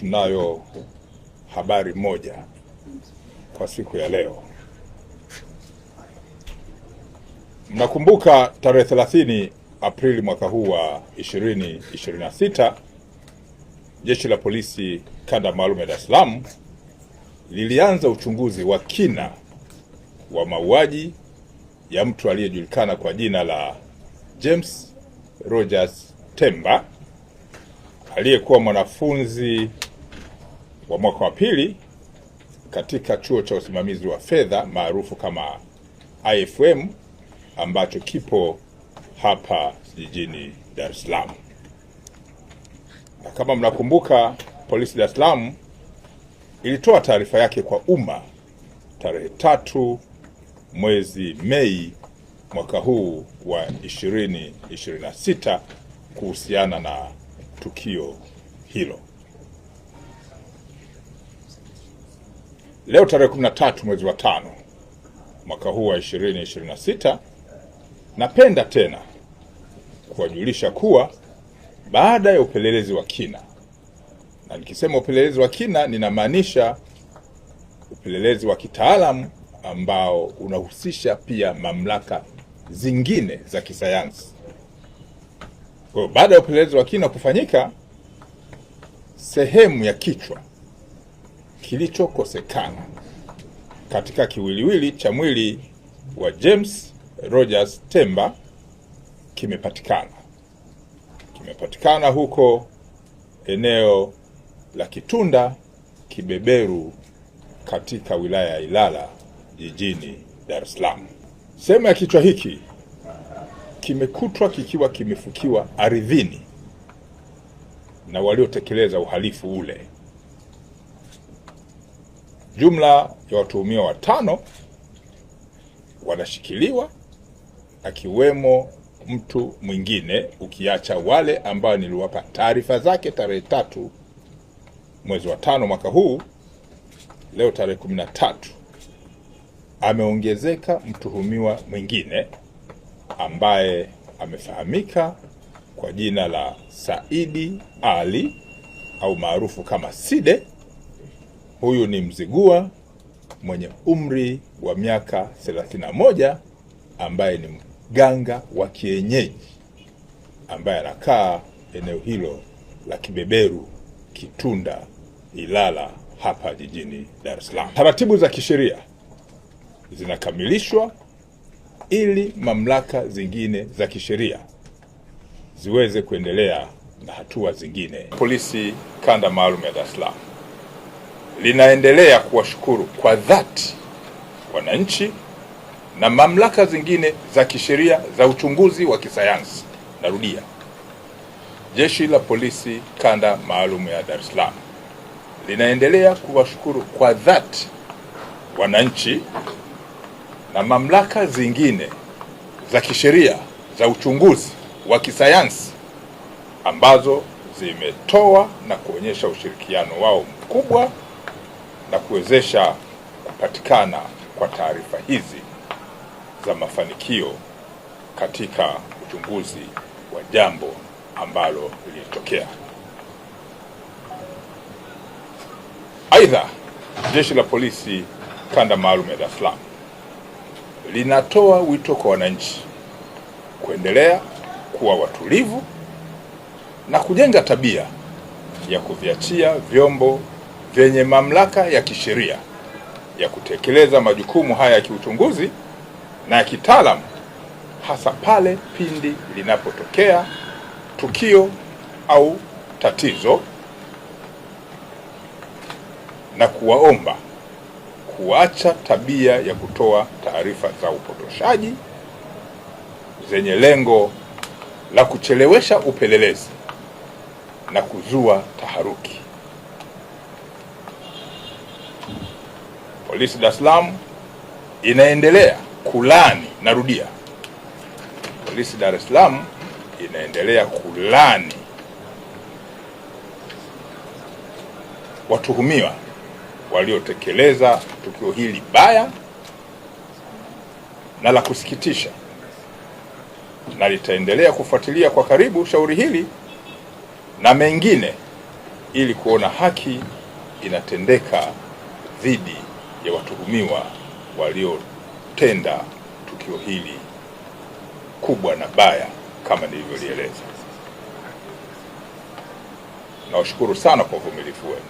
tunayo habari moja kwa siku ya leo. Mnakumbuka tarehe 30 Aprili mwaka huu wa 2026, Jeshi la Polisi Kanda Maalum ya Dar es Salaam lilianza uchunguzi wa kina wa mauaji ya mtu aliyejulikana kwa jina la James Rogers Temba, aliyekuwa mwanafunzi wa mwaka wa pili katika chuo cha usimamizi wa fedha maarufu kama IFM ambacho kipo hapa jijini Dar es Salaam. Na kama mnakumbuka, polisi Dar es Salaam ilitoa taarifa yake kwa umma tarehe 3 mwezi Mei mwaka huu wa 2026 kuhusiana na tukio hilo. Leo tarehe 13 mwezi wa 5 mwaka huu wa 2026, napenda tena kuwajulisha kuwa baada ya upelelezi wa kina, na nikisema upelelezi wa kina ninamaanisha upelelezi wa kitaalamu ambao unahusisha pia mamlaka zingine za kisayansi. Kwa hiyo baada ya upelelezi wa kina kufanyika, sehemu ya kichwa kilichokosekana katika kiwiliwili cha mwili wa James Rogers Temba kimepatikana huko eneo la Kitunda Kibeberu katika wilaya ya Ilala jijini Dar es Salaam. Sehemu ya kichwa hiki kimekutwa kikiwa kimefukiwa ardhini na waliotekeleza uhalifu ule. Jumla ya watuhumiwa 5 wanashikiliwa, akiwemo mtu mwingine ukiacha wale ambao niliwapa taarifa zake tarehe 3 mwezi wa 5 mwaka huu. Leo tarehe 13 ameongezeka mtuhumiwa mwingine ambaye amefahamika kwa jina la Saidi Ali au maarufu kama Side. Huyu ni Mzigua mwenye umri wa miaka 31 ambaye ni mganga wa kienyeji ambaye anakaa eneo hilo la Kibeberu, Kitunda, Ilala hapa jijini Dar es Salaam. Taratibu za kisheria zinakamilishwa ili mamlaka zingine za kisheria ziweze kuendelea na hatua zingine. Polisi Kanda Maalum ya Dar es Salaam linaendelea kuwashukuru kwa dhati wananchi na mamlaka zingine za kisheria za uchunguzi wa kisayansi. Narudia, Jeshi la Polisi Kanda Maalum ya Dar es Salaam linaendelea kuwashukuru kwa dhati wananchi na mamlaka zingine za kisheria za uchunguzi wa kisayansi ambazo zimetoa na kuonyesha ushirikiano wao mkubwa na kuwezesha kupatikana kwa taarifa hizi za mafanikio katika uchunguzi wa jambo ambalo lilitokea. Aidha, Jeshi la Polisi Kanda Maalum ya Dar es Salaam linatoa wito kwa wananchi kuendelea kuwa watulivu na kujenga tabia ya kuviachia vyombo vyenye mamlaka ya kisheria ya kutekeleza majukumu haya ya kiuchunguzi na ya kitaalamu, hasa pale pindi linapotokea tukio au tatizo, na kuwaomba kuacha tabia ya kutoa taarifa za upotoshaji zenye lengo la kuchelewesha upelelezi na kuzua taharuki. Polisi Dar es Salaam inaendelea kulani, narudia, Polisi Dar es Salaam inaendelea kulani watuhumiwa waliotekeleza tukio hili baya na la kusikitisha, na litaendelea kufuatilia kwa karibu shauri hili na mengine ili kuona haki inatendeka dhidi ya watuhumiwa waliotenda tukio hili kubwa na baya kama nilivyolieleza. Nawashukuru sana kwa uvumilivu wenu.